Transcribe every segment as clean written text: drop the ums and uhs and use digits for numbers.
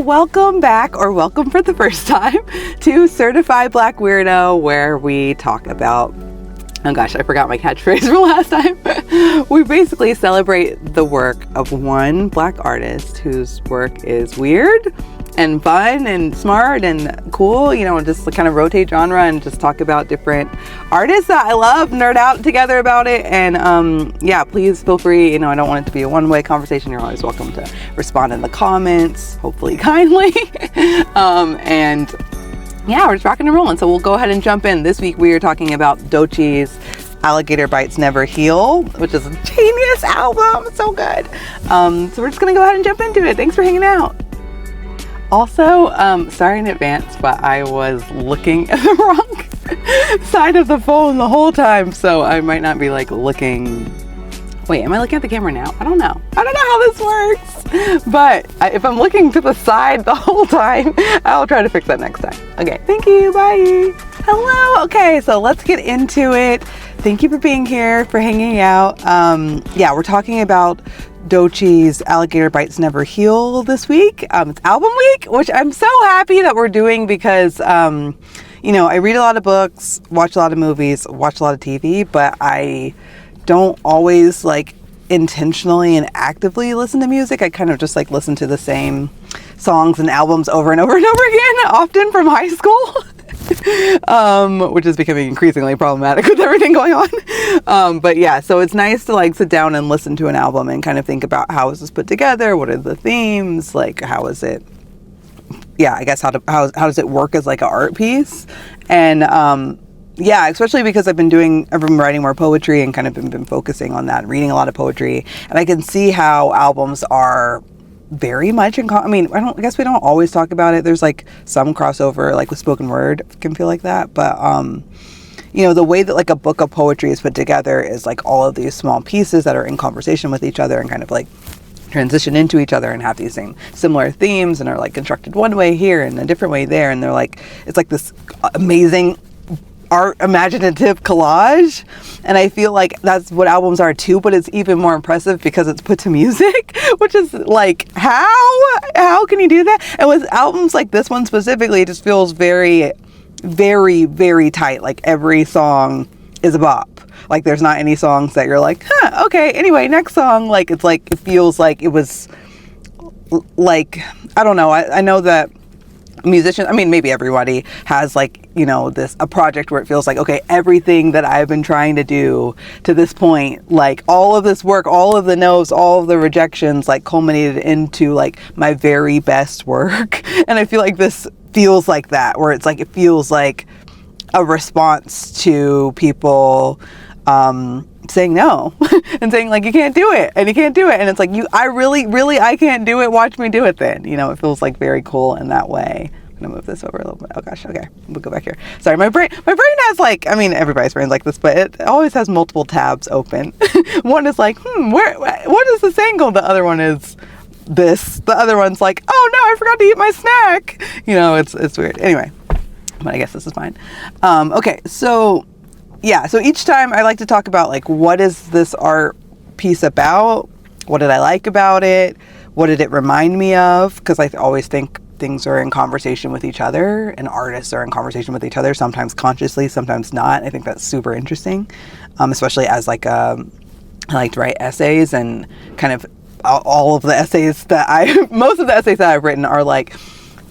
welcome back, or welcome for the first time, to Certified Black Weirdo, where we talk about, oh gosh, I forgot my catchphrase from last time. We basically celebrate the work of one Black artist whose work is weird and fun and smart and cool, you know, and just kind of rotate genre and just talk about different artists that I love, nerd out together about it. And yeah, please feel free, you know, I don't want it to be a one-way conversation. You're always welcome to respond in the comments, hopefully kindly. And yeah, we're just rocking and rolling. So we'll go ahead and jump in. This week we are talking about Doechii's Alligator Bites Never Heal, which is a genius album. It's so good. So we're just gonna go ahead and jump into it. Thanks for hanging out. Also, sorry in advance, but I was looking at the wrong side of the phone the whole time, so I might not be like looking. Wait, am I looking at the camera now? I don't know how this works, but if I'm looking to the side the whole time, I'll try to fix that next time. Okay, thank you, bye. Hello, okay, so let's get into it. Thank you for being here, for hanging out. Yeah, we're talking about Doechii's Alligator Bites Never Heal this week. It's album week, which I'm so happy that we're doing because, you know, I read a lot of books, watch a lot of movies, watch a lot of TV, but I don't always like intentionally and actively listen to music. I kind of just like listen to the same songs and albums over and over and over again, often from high school. Which is becoming increasingly problematic with everything going on. But yeah, so it's nice to like sit down and listen to an album and kind of think about how is this put together? What are the themes? Like, how is it? Yeah, I guess how does it work as like an art piece? And yeah, especially because I've been writing more poetry and kind of been focusing on that, reading a lot of poetry, and I can see how albums are very much I mean, I guess we don't always talk about it. There's like some crossover, like with spoken word can feel like that. But, you know, the way that like a book of poetry is put together is like all of these small pieces that are in conversation with each other and kind of like transition into each other and have these same similar themes and are like constructed one way here and a different way there. And they're like, it's like this amazing art imaginative collage, and I feel like that's what albums are too, but it's even more impressive because it's put to music, which is like, how can you do that? And with albums like this one specifically, it just feels very, very, very tight. Like every song is a bop. Like there's not any songs that you're like, okay, anyway, next song. Like it's like, it feels like it was like, I don't know, I know that musicians, I mean, maybe everybody has like, you know, a project where it feels like, okay, everything that I've been trying to do to this point, like all of this work, all of the no's, all of the rejections, like culminated into like my very best work. And I feel like this feels like that, where it's like, it feels like a response to people saying no and saying like, you can't do it and you can't do it. And it's like, I can't do it. Watch me do it then. You know, it feels like very cool in that way. I'm gonna move this over a little bit. Oh gosh. Okay. We'll go back here. Sorry. My brain has like, I mean, everybody's brain's like this, but it always has multiple tabs open. One is like, what is this angle? The other one is this. The other one's like, oh no, I forgot to eat my snack. You know, it's weird. Anyway, but I guess this is fine. Okay. So yeah, so each time I like to talk about like, what is this art piece about? What did I like about it? What did it remind me of? Because I always think things are in conversation with each other and artists are in conversation with each other, sometimes consciously, sometimes not. I think that's super interesting, especially as like, I like to write essays, and kind of all of the essays most of the essays that I've written are like,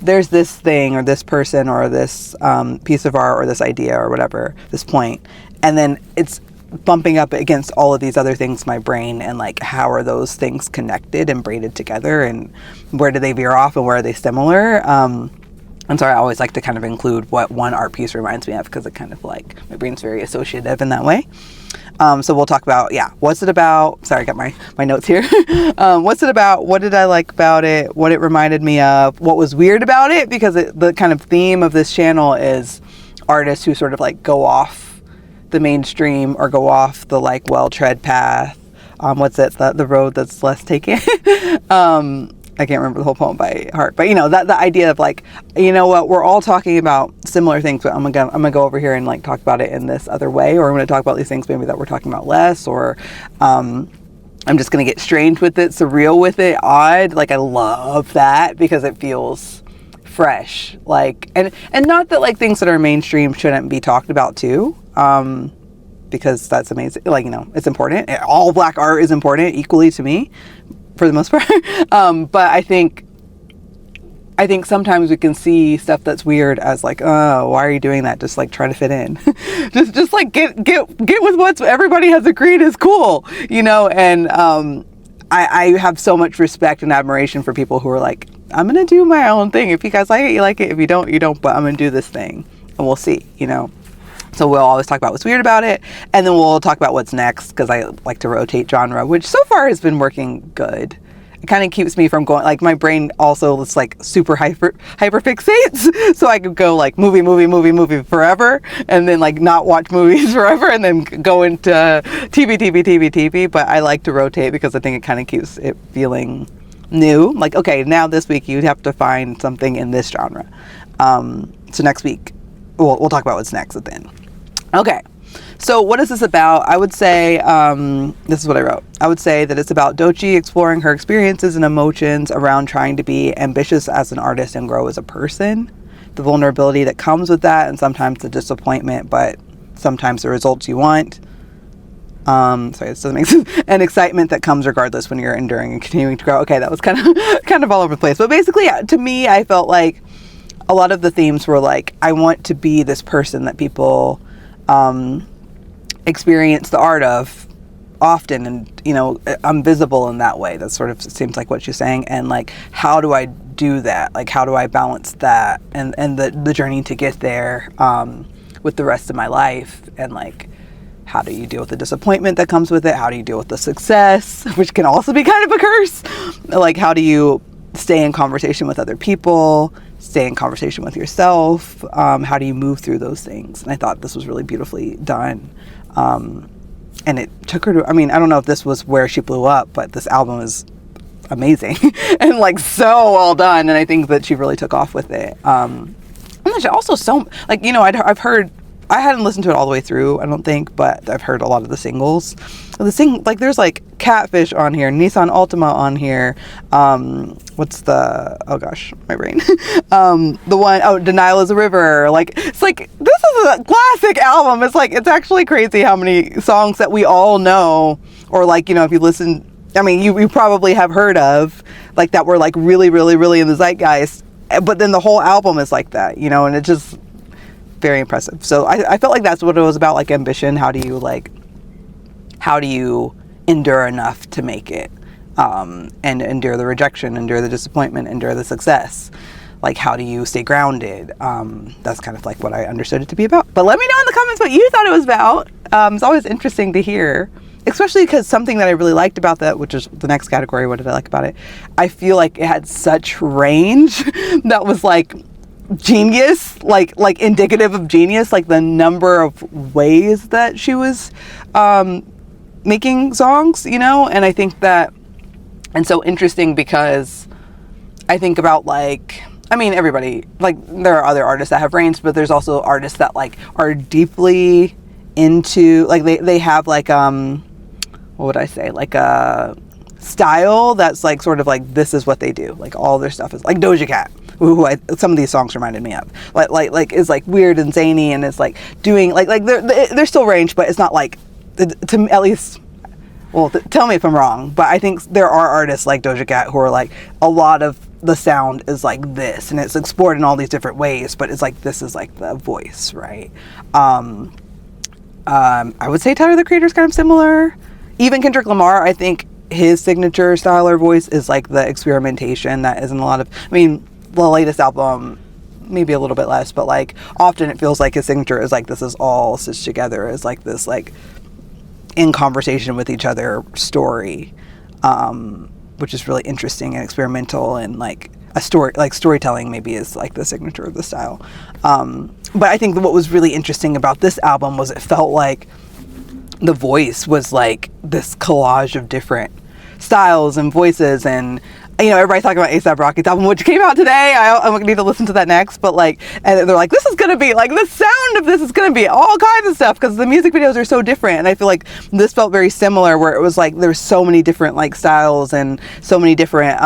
there's this thing or this person or this piece of art or this idea or whatever, this point. And then it's bumping up against all of these other things in my brain, and like, how are those things connected and braided together, and where do they veer off and where are they similar? And so I always like to kind of include what one art piece reminds me of, because it kind of like, my brain's very associative in that way. So we'll talk about, yeah, what's it about? Sorry, I got my notes here. What's it about? What did I like about it? What it reminded me of? What was weird about it? Because the kind of theme of this channel is artists who sort of like go off the mainstream or go off the like well-tread path. What's it? The road that's less taken. I can't remember the whole poem by heart, but you know, that the idea of like, you know what, we're all talking about similar things, but I'm gonna go over here and like talk about it in this other way, or I'm gonna talk about these things maybe that we're talking about less, or I'm just going to get strange with it, surreal with it, odd. Like, I love that because it feels fresh. Like, and not that like things that are mainstream shouldn't be talked about too. Because that's amazing. Like, you know, it's important. All Black art is important equally to me for the most part. But I think sometimes we can see stuff that's weird as like, oh, why are you doing that? Just like trying to fit in. just like get with what everybody has agreed is cool, you know? And I have so much respect and admiration for people who are like, I'm gonna do my own thing. If you guys like it, you like it. If you don't, you don't, but I'm gonna do this thing and we'll see, you know? So we'll always talk about what's weird about it, and then we'll talk about what's next, because I like to rotate genre, which so far has been working good. It kind of keeps me from going, like, my brain also is like super hyper fixates, so I could go like movie forever, and then like not watch movies forever, and then go into TV. But I like to rotate because I think it kind of keeps it feeling new. Like, okay, now this week you'd have to find something in this genre. So next week we'll talk about what's next at the end. Okay. So what is this about? I would say, this is what I wrote. I would say that it's about Doechii exploring her experiences and emotions around trying to be ambitious as an artist and grow as a person. The vulnerability that comes with that, and sometimes the disappointment, but sometimes the results you want. Sorry, this doesn't make sense. And excitement that comes regardless when you're enduring and continuing to grow. Okay, that was kind of all over the place. But basically, to me, I felt like a lot of the themes were like, I want to be this person that people experience the art of often, and you know, I'm visible in that way. That sort of seems like what she's saying. And like, how do I do that? Like, how do I balance that and the journey to get there with the rest of my life? And like, how do you deal with the disappointment that comes with it? How do you deal with the success, which can also be kind of a curse? Like, how do you stay in conversation with other people, stay in conversation with yourself? How do you move through those things? And I thought this was really beautifully done. And it took her to, I mean, I don't know if this was where she blew up, but this album is amazing and like so well done. And I think that she really took off with it. And then she also so, like, you know, I've heard, I hadn't listened to it all the way through, I don't think, but I've heard a lot of the singles. Like, there's like Catfish on here, Nissan Altima on here. What's the, oh gosh, my brain. The one, oh, Denial is a River. Like, it's like, this is a classic album. It's like, it's actually crazy how many songs that we all know, or like, you know, if you listen, I mean, you probably have heard of, like, that were like really in the zeitgeist, but then the whole album is like that, you know, and it just, very impressive. So I felt like that's what it was about, like ambition. How do you endure enough to make it, and endure the rejection, endure the disappointment, endure the success? Like, how do you stay grounded? That's kind of like what I understood it to be about. But let me know in the comments what you thought it was about. It's always interesting to hear, especially because something that I really liked about that, which is the next category, what did I like about it? I feel like it had such range that was like genius, like indicative of genius, like the number of ways that she was making songs, you know. And I think that, and so interesting because I think about, like, I mean, everybody, like, there are other artists that have range, but there's also artists that like are deeply into, like, they have like what would I say, like a style that's like sort of like, this is what they do, like all their stuff is like Doja Cat, who some of these songs reminded me of, like is like weird and zany, and it's like doing like they're still range, but it's not like, to me at least, well, tell me if I'm wrong, but I think there are artists like Doja Cat who are like, a lot of the sound is like this, and it's explored in all these different ways, but it's like, this is like the voice, right? I would say Tyler the Creator is kind of similar. Even Kendrick Lamar, I think his signature style or voice is like the experimentation that isn't a lot of, I mean, the latest album, maybe a little bit less, but like often it feels like his signature is like, this is all stitched together as like this, like, in conversation with each other story, which is really interesting and experimental, and like a story, like storytelling maybe is like the signature of the style. But I think what was really interesting about this album was it felt like the voice was like this collage of different styles and voices, and you know, everybody's talking about A$AP Rocky's album, which came out today. I need to listen to that next. But like, and they're like, this is going to be like, the sound of this is going to be all kinds of stuff, because the music videos are so different. And I feel like this felt very similar, where it was like, there's so many different like styles and so many different,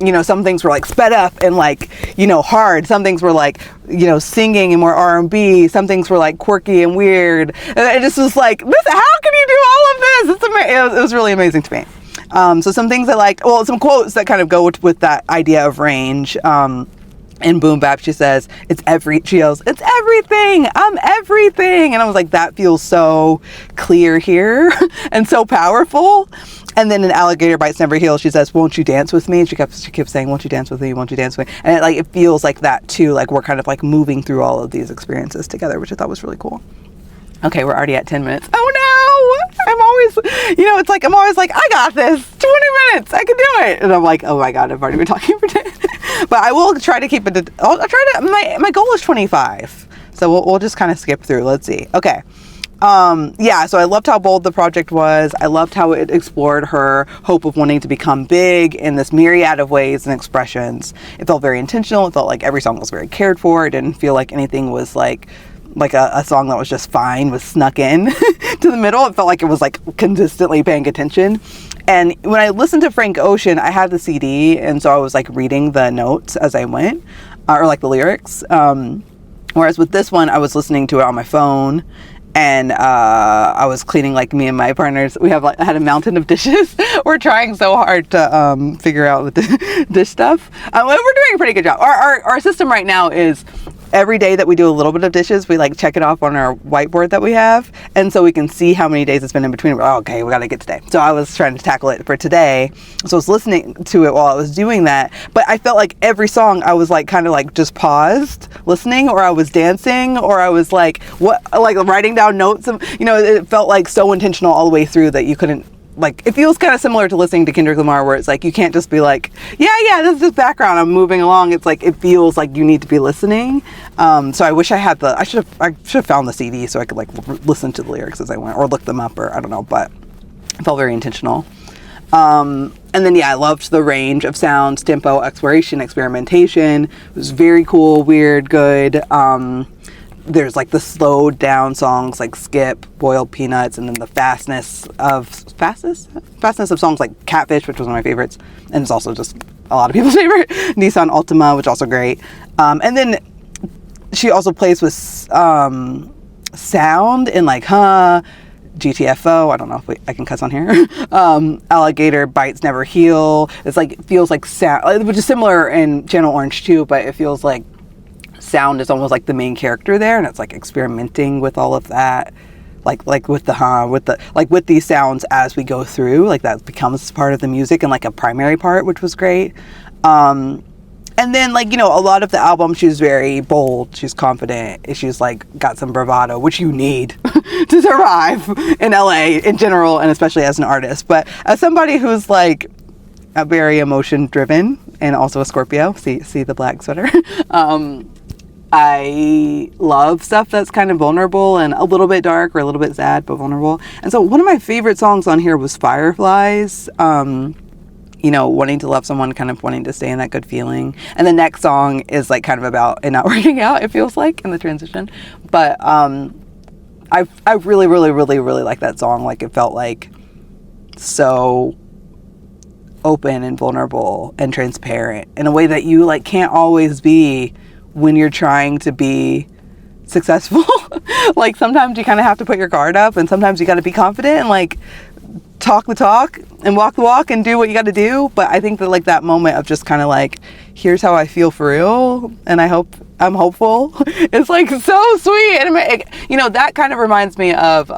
you know, some things were like sped up and like, you know, hard. Some things were like, you know, singing and more R&B. Some things were like quirky and weird. And it just was like, this, how can you do all of this? It's amazing. It was really amazing to me. So some things I liked, well, some quotes that kind of go with that idea of range. In Boom Bap, she says, she yells, it's everything, I'm everything. And I was like, that feels so clear here and so powerful. And then in Alligator Bites Never Heal, she says, won't you dance with me? And she kept saying, won't you dance with me? Won't you dance with me? And it feels like that too. Like we're kind of like moving through all of these experiences together, which I thought was really cool. Okay, we're already at 10 minutes. Oh no! I'm always, you know, it's like, I'm always like, I got this. 20 minutes, I can do it. And I'm like, oh my God, I've already been talking for 10. But I will try to keep it, I'll try to, my goal is 25. So we'll just kind of skip through. Let's see. Okay. Yeah, so I loved how bold the project was. I loved how it explored her hope of wanting to become big in this myriad of ways and expressions. It felt very intentional. It felt like every song was very cared for. It didn't feel like anything was like a song that was just fine, was snuck in to the middle. It felt like it was like consistently paying attention. And when I listened to Frank Ocean, I had the CD, and so I was like reading the notes as I went, or like the lyrics. Whereas with this one, I was listening to it on my phone. And I was cleaning, like me and my partners. We have had a mountain of dishes. We're trying so hard to figure out the dish stuff. We're doing a pretty good job. Our system right now is every day that we do a little bit of dishes, we like check it off on our whiteboard that we have. And so we can see how many days it's been in between. Oh, okay, we got to get today. So I was trying to tackle it for today. So I was listening to it while I was doing that. But I felt like every song I was like kind of like just paused listening, or I was dancing, or I was like writing down notes. You know, it felt like so intentional all the way through that you couldn't, like, it feels kind of similar to listening to Kendrick Lamar, where it's like you can't just be like, yeah, this is just background, I'm moving along. It's like, it feels like you need to be listening. So I wish I had I should have found the CD so I could like listen to the lyrics as I went, or look them up, or I don't know, but it felt very intentional. And then, yeah, I loved the range of sounds, tempo, exploration, experimentation. It was very cool, weird, good. There's like the slowed down songs like Skip, Boiled Peanuts, and then the fastness of songs like Catfish, which was one of my favorites, and it's also just a lot of people's favorite. Nissan Altima, which is also great. And then she also plays with sound in like GTFO. I don't know if I can cuss on here. Alligator Bites Never Heal. It's like, it feels like sound, which is similar in Channel Orange too, but it feels like sound is almost like the main character there, and it's like experimenting with all of that, like with these sounds as we go through, like that becomes part of the music and like a primary part, which was great. And then, like, you know, a lot of the album, she's very bold, she's confident, she's like got some bravado, which you need to survive in LA in general, and especially as an artist. But as somebody who's like a very emotion driven and also a Scorpio, see the black sweater, I love stuff that's kind of vulnerable and a little bit dark or a little bit sad, but vulnerable. And so one of my favorite songs on here was Fireflies. You know, wanting to love someone, kind of wanting to stay in that good feeling. And the next song is like kind of about it not working out, it feels like, in the transition. But I really, really, really, really like that song. Like, it felt like so open and vulnerable and transparent in a way that you like can't always be when you're trying to be successful. Like, sometimes you kind of have to put your guard up, and sometimes you got to be confident and like talk the talk and walk the walk and do what you got to do. But I think that like that moment of just kind of like, here's how I feel for real, and I'm hopeful. It's like so sweet. And you know, that kind of reminds me of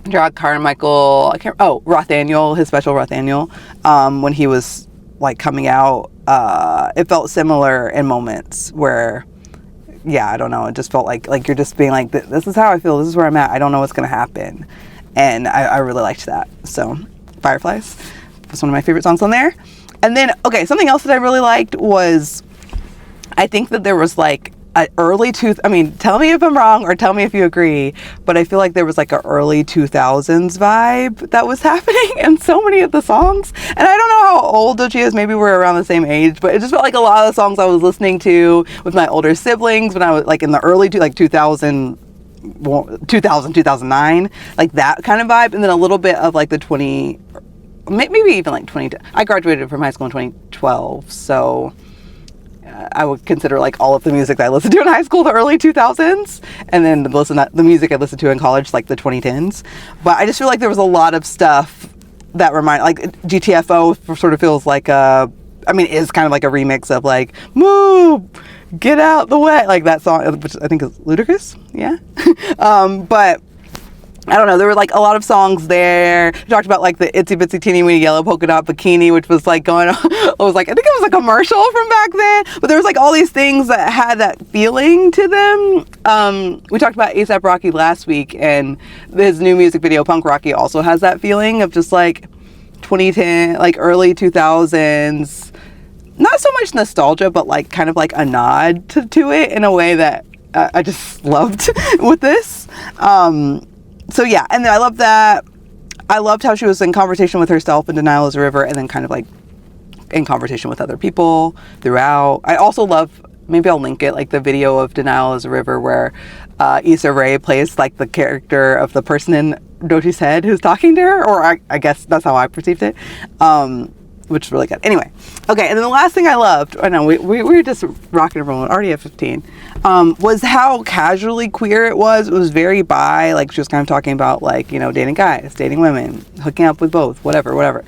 Gerard Carmichael, Rothaniel, his special Rothaniel, when he was like coming out. It felt similar in moments where, yeah, I don't know, it just felt like you're just being like, this is how I feel, this is where I'm at, I don't know what's gonna happen. And I really liked that. So Fireflies was one of my favorite songs on there. And then, okay, something else that I really liked was, I think that there was like I mean, tell me if I'm wrong or tell me if you agree, but I feel like there was like an early 2000s vibe that was happening in so many of the songs. And I don't know how old Doechii is. Maybe we're around the same age, but it just felt like a lot of the songs I was listening to with my older siblings when I was like in the early 2000, 2009, like that kind of vibe. And then a little bit of like the maybe even like 20. I graduated from high school in 2012, so I would consider like all of the music that I listened to in high school the early 2000s, and then the music I listened to in college like the 2010s. But I just feel like there was a lot of stuff that like GTFO sort of feels like is kind of like a remix of like "Move, Get Out the Way," like that song, which I think is Ludacris. Yeah. But I don't know, there were like a lot of songs there. We talked about like the Itsy Bitsy Teeny Weeny Yellow Polka Dot Bikini, which was like going on. I think it was a commercial from back then. But there was like all these things that had that feeling to them. We talked about A$AP Rocky last week, and his new music video, Punk Rocky, also has that feeling of just like 2010, like early 2000s. Not so much nostalgia, but like kind of like a nod to it in a way that I just loved with this. So yeah, and I love that. I loved how she was in conversation with herself in Denial is a River, and then kind of like in conversation with other people throughout. I also love, maybe I'll link it, like the video of Denial is a River where Issa Rae plays like the character of the person in Doechii's head who's talking to her, or I guess that's how I perceived it, which is really good. Anyway, okay, and then the last thing I loved, I know we were just rocking and rolling, already at 15, was how casually queer it was. It was very bi, like she was kind of talking about like, dating guys, dating women, hooking up with both, whatever.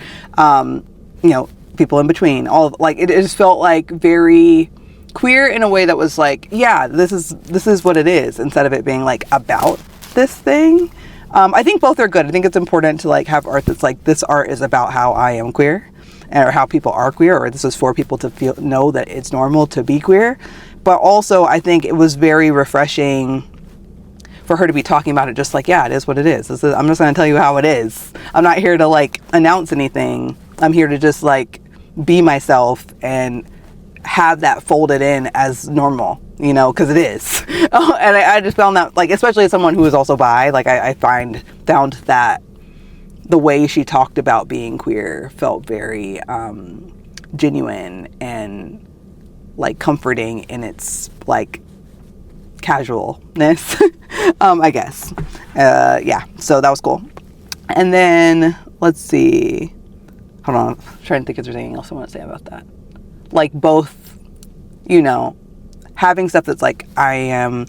People in between, it just felt like very queer in a way that was like, yeah, this is what it is, instead of it being like about this thing. I think both are good. I think it's important to like have art that's like, this art is about how I am queer, or how people are queer, or this is for people to know that it's normal to be queer. But also I think it was very refreshing for her to be talking about it just like, yeah, it is what it is. I'm just going to tell you how it is. I'm not here to like announce anything. I'm here to just like be myself and have that folded in as normal, because it is. And I just found that, like, especially as someone who is also bi, like I found that the way she talked about being queer felt very genuine and like comforting in its like casualness, I guess. Yeah, so that was cool. And then let's see, hold on, I'm trying to think if there's anything else I want to say about that. Like both, having stuff that's like, I am,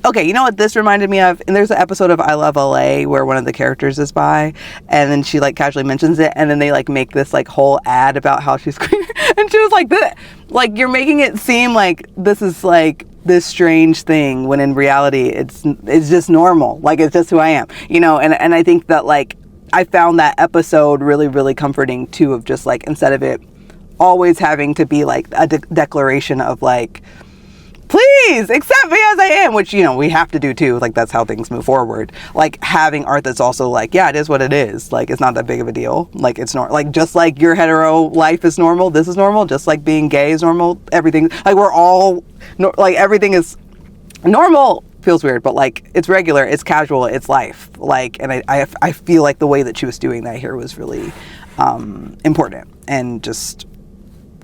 okay, you know what this reminded me of? And there's an episode of I Love LA where one of the characters is bi, and then she like casually mentions it, and then they like make this like whole ad about how she's queer. And she was like, like, you're making it seem like this is like this strange thing, when in reality it's just normal. Like, it's just who I am, and I think that like I found that episode really, really comforting too, of just like, instead of it always having to be like a declaration of like, please accept me as I am, which, we have to do too. Like, that's how things move forward. Like, having art that's also like, yeah, it is what it is. Like, it's not that big of a deal. Like, it's not like, just like your hetero life is normal, this is normal. Just like being gay is normal. Everything, like, we're all, like, everything is normal. Feels weird, but like, it's regular, it's casual, it's life. Like, and I feel like the way that she was doing that here was really important and just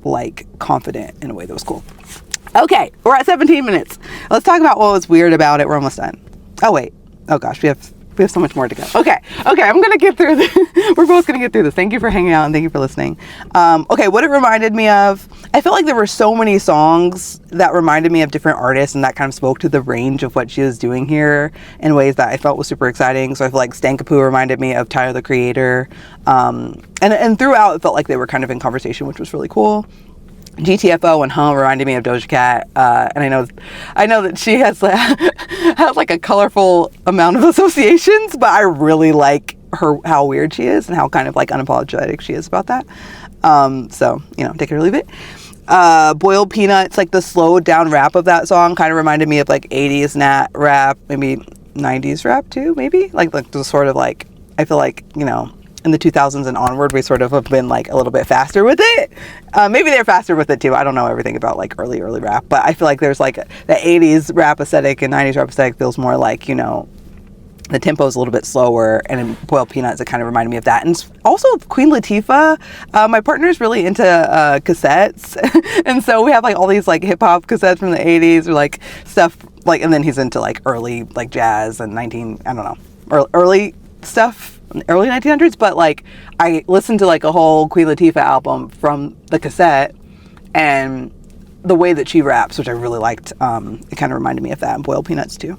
like confident in a way that was cool. Okay, we're at 17 minutes. Let's talk about what was weird about it. We're almost done. Oh wait. Oh gosh, we have so much more to go. Okay, I'm gonna get through this. We're both gonna get through this. Thank you for hanging out and thank you for listening. Okay, what it reminded me of, I felt like there were so many songs that reminded me of different artists, and that kind of spoke to the range of what she was doing here in ways that I felt was super exciting. So I feel like Stankapu reminded me of Tyler the Creator, and throughout it felt like they were kind of in conversation, which was really cool. GTFO and Hum reminded me of Doja Cat, and I know that she has like a colorful amount of associations, but I really like how weird she is and how kind of like unapologetic she is about that. So take it or leave it. Boiled Peanuts, like the slowed down rap of that song kind of reminded me of like 80s nat rap, maybe 90s rap too, maybe like the sort of like, I feel like in the 2000s and onward, we sort of have been like a little bit faster with it. Maybe they're faster with it too. I don't know everything about like early rap, but I feel like there's like the 80s rap aesthetic and 90s rap aesthetic feels more like, you know, the tempo is a little bit slower, and in Boiled Peanuts, it kind of reminded me of that. And also Queen Latifah. My partner's really into cassettes, and so we have like all these like hip hop cassettes from the 80s or like stuff like, and then he's into like early like jazz and early stuff, early 1900s. But like I listened to like a whole Queen Latifah album from the cassette, and the way that she raps, which I really liked, it kind of reminded me of that in Boiled Peanuts too.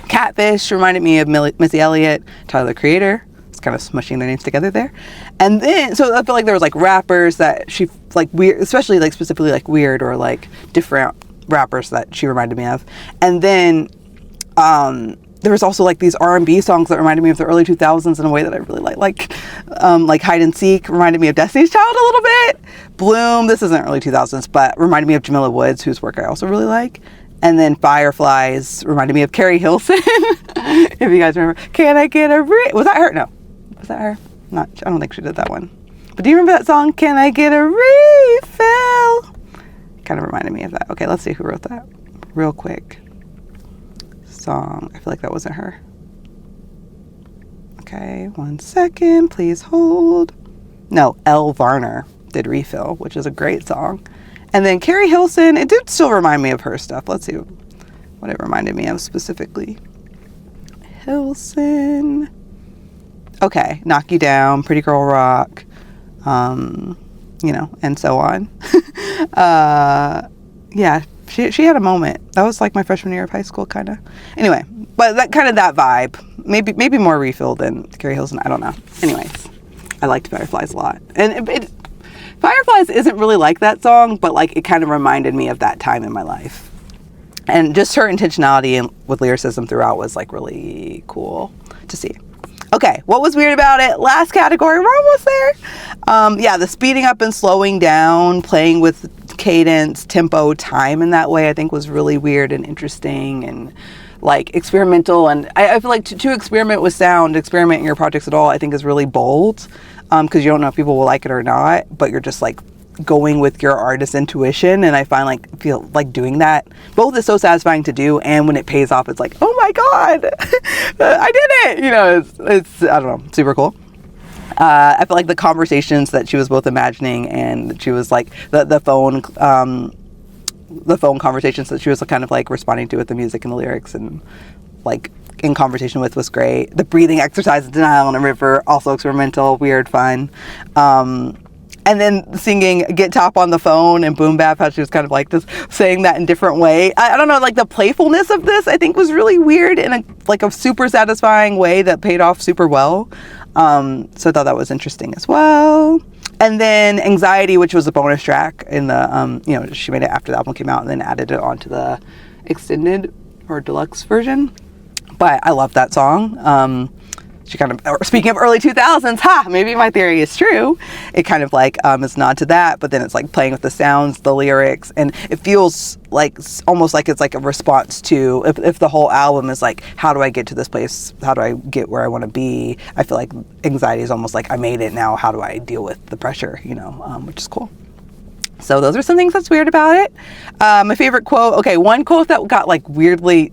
Catfish reminded me of Missy Elliott, Tyler the Creator. It's kind of smushing their names together there. And then, so I feel like there was like rappers that she like weird, especially like specifically like weird or like different rappers that she reminded me of. And then there was also like these R&B songs that reminded me of the early 2000s in a way that I really like Hide and Seek reminded me of Destiny's Child a little bit. Bloom, this isn't early 2000s, but reminded me of Jamila Woods, whose work I also really like. And then Fireflies reminded me of Carrie Hilson. If you guys remember. Can I get a was that her? No. Was that her? I don't think she did that one. But do you remember that song? Can I get a refill? Kind of reminded me of that. Okay, let's see who wrote that. Real quick. Song. I feel like that wasn't her. Okay, 1 second. Please hold. No, Elle Varner did Refill, which is a great song. And then Carrie Hilson, it did still remind me of her stuff. Let's see what it reminded me of specifically. Hilson. Okay, Knock You Down, Pretty Girl Rock, you know, and so on. Yeah, she had a moment. That was like my freshman year of high school, kind of. Anyway, but that kind of that vibe. Maybe more Refill than Carrie Hilson. I don't know. Anyways, I liked Fireflies a lot. And Fireflies isn't really like that song, but like it kind of reminded me of that time in my life. And just her intentionality and with lyricism throughout was like really cool to see. Okay, what was weird about it? Last category, we're almost there. Yeah, the speeding up and slowing down, playing with cadence, tempo, time in that way, I think was really weird and interesting and like experimental. And I feel like to experiment with sound, experiment in your projects at all, I think is really bold. Because you don't know if people will like it or not, but you're just like going with your artist intuition. And I feel like doing that both is so satisfying to do, and when it pays off, it's like, oh my god, I did it. You know, it's I don't know, super cool. I feel like the conversations that she was both imagining, and she was like the phone conversations that she was kind of like responding to with the music and the lyrics and like in conversation with was great. The breathing exercise, Denial on a River, also experimental, weird, fun. And then singing Get Top on the Phone and Boom Bap, how she was kind of like just saying that in different way. I don't know, like the playfulness of this I think was really weird in a super satisfying way that paid off super well. So I thought that was interesting as well. And then Anxiety, which was a bonus track in the, you know, she made it after the album came out and then added it onto the extended or deluxe version. But I love that song. She kind of, speaking of early 2000s, maybe my theory is true. It kind of like is a nod to that, but then it's like playing with the sounds, the lyrics, and it feels like almost like it's like a response to if the whole album is like, how do I get to this place? How do I get where I want to be? I feel like Anxiety is almost like I made it now. How do I deal with the pressure? You know, which is cool. So those are some things that's weird about it. My favorite quote. Okay, one quote that got like weirdly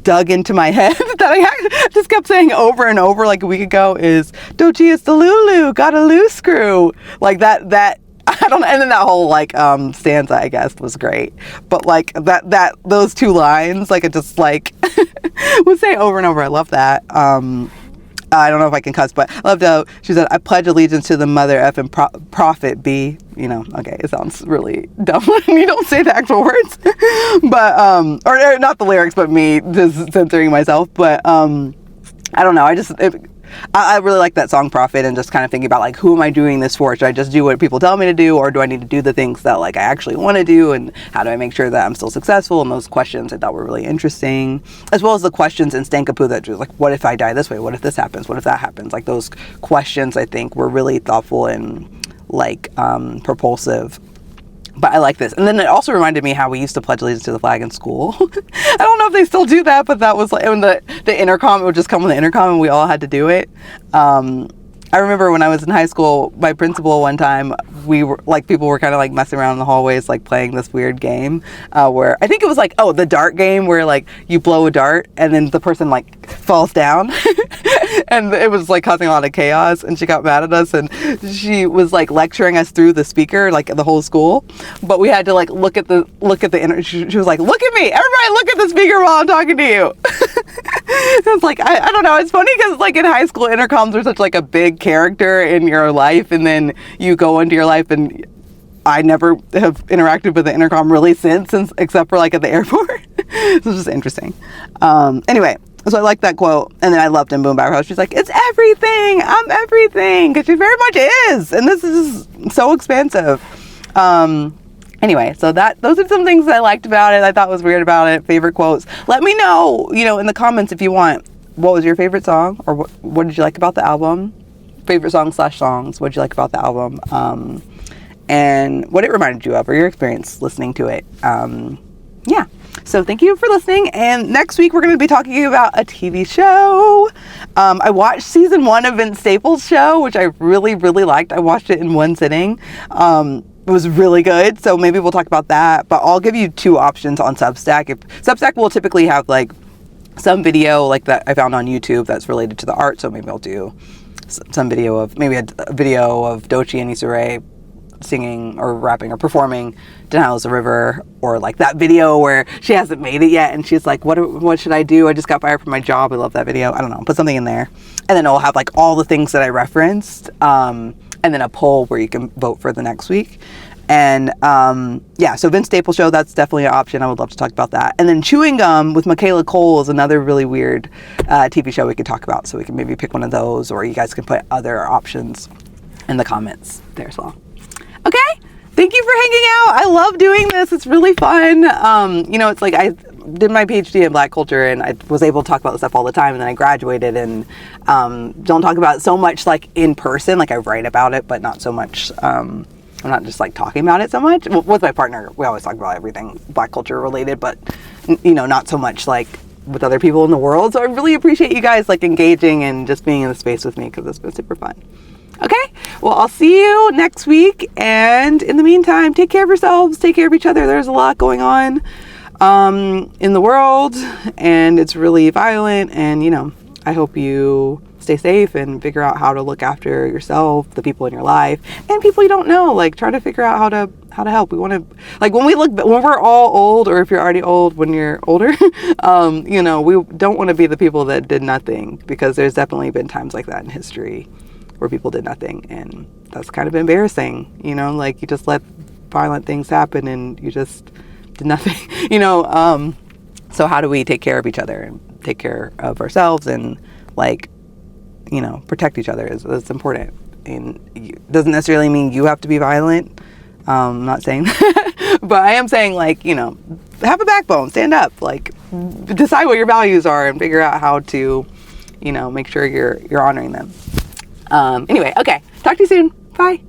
dug into my head that I just kept saying over and over like a week ago is Doechii is the Lulu, got a loose screw. Like that I don't know, and then that whole like stanza I guess was great. But like that those two lines, like it just like would say over and over. I love that. I don't know if I can cuss, but I loved how she said, I pledge allegiance to the mother effing prophet be, you know, okay, it sounds really dumb when you don't say the actual words, but, or not the lyrics, but me just censoring myself, but, I don't know, I really like that song Prophet and just kind of thinking about like, who am I doing this for? Should I just do what people tell me to do, or do I need to do the things that like I actually want to do, and how do I make sure that I'm still successful? And those questions I thought were really interesting, as well as the questions in Stankapu that was like, what if I die this way? What if this happens? What if that happens? Like those questions I think were really thoughtful and like propulsive. But I like this. And then it also reminded me how we used to pledge allegiance to the flag in school. I don't know if they still do that, but that was like when the intercom, it would just come with the intercom and we all had to do it. I I remember when I was in high school, my principal one time, we were like, people were kind of like messing around in the hallways, like playing this weird game where I think it was like, the dart game where like you blow a dart and then the person like falls down. And it was like causing a lot of chaos, and she got mad at us, and she was like lecturing us through the speaker, like the whole school. But we had to like look at the she was like, look at me, everybody look at the speaker while I'm talking to you. It's like, I don't know, it's funny because like in high school, intercoms are such like a big character in your life, and then you go into your life, and I never have interacted with the intercom really since except for like at the airport. So it's just interesting. Anyway, so I like that quote, and then I loved in Boom Bap House. She's like, it's everything, I'm everything, because she very much is, and this is so expansive. Anyway, so those are some things that I liked about it, I thought was weird about it, favorite quotes. Let me know, in the comments if you want, what was your favorite song, or what did you like about the album? Favorite songs, what did you like about the album? And what it reminded you of, or your experience listening to it. Yeah. So thank you for listening, and next week we're going to be talking about a TV show. I watched season 1 of Vince Staples' show, which I really, really liked. I watched it in one sitting. It was really good, so maybe we'll talk about that, but I'll give you 2 options on Substack. Substack will typically have like some video like that I found on YouTube that's related to the art, so maybe I'll do some video of, maybe a video of Doechii and Issa Rae singing or rapping or performing Denial is a River, or like that video where she hasn't made it yet and she's like, what should I do? I just got fired from my job. I love that video. I don't know, put something in there, and then it'll have like all the things that I referenced, and then a poll where you can vote for the next week. And yeah, so Vince Staples show, that's definitely an option. I would love to talk about that. And then Chewing Gum with Michaela Coel is another really weird TV show we could talk about, so we can maybe pick one of those, or you guys can put other options in the comments there as well. Okay, thank you for hanging out. I love doing this. It's really fun. It's like I did my PhD in Black culture, and I was able to talk about this stuff all the time, and then I graduated, and don't talk about it so much like in person. Like I write about it, but not so much. I'm not just like talking about it so much. Well, with my partner, we always talk about everything Black culture related, but not so much like with other people in the world. So I really appreciate you guys like engaging and just being in the space with me, because it's been super fun. Okay, well, I'll see you next week, and in the meantime, take care of yourselves, take care of each other. There's a lot going on in the world, and it's really violent, and I hope you stay safe and figure out how to look after yourself, the people in your life, and people you don't know. Like, try to figure out how to help. We want to, like, when we're all old, or if you're already old when you're older, we don't want to be the people that did nothing, because there's definitely been times like that in history where people did nothing, and that's kind of embarrassing. Like, you just let violent things happen and you just did nothing. So how do we take care of each other and take care of ourselves, and like, protect each other is important. And it doesn't necessarily mean you have to be violent. I'm not saying that, but I am saying, like, have a backbone, stand up, like, decide what your values are, and figure out how to, make sure you're honoring them. Anyway, okay. Talk to you soon. Bye.